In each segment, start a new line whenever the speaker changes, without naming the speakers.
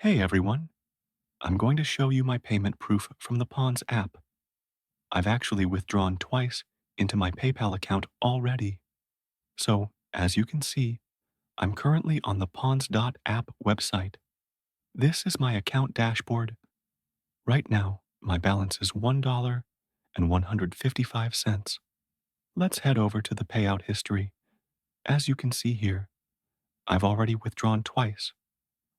Hey everyone, I'm going to show you my payment proof from the Pawns app. I've actually withdrawn twice into my PayPal account already. So, as you can see, I'm currently on the pawns.app website. This is my account dashboard. Right now, my balance is $1.155. Let's head over to the payout history. As you can see here, I've already withdrawn twice,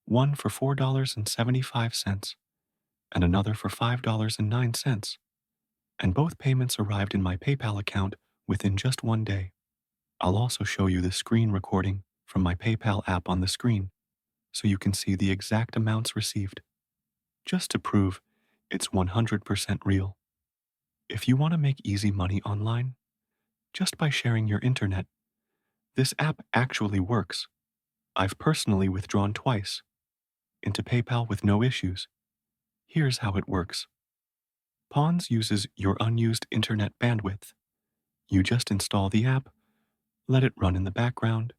one for $4.75 and another for $5.09. And both payments arrived in my PayPal account within just one day. I'll also show you the screen recording from my PayPal app on the screen so you can see the exact amounts received, just to prove it's 100% real. If you want to make easy money online, just by sharing your internet, this app actually works. I've personally withdrawn twice into PayPal with no issues. Here's how it works. Pawns uses your unused internet bandwidth. You just install the app, let it run in the background,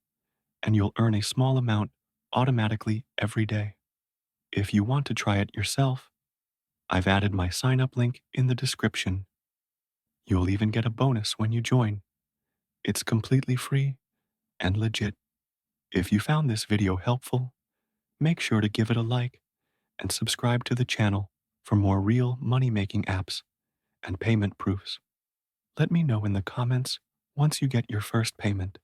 and you'll earn a small amount automatically every day. If you want to try it yourself, I've added my sign up link in the description. You'll even get a bonus when you join. It's completely free and legit. If you found this video helpful, make sure to give it a like and subscribe to the channel for more real money making apps and payment proofs. Let me know in the comments once you get your first payment.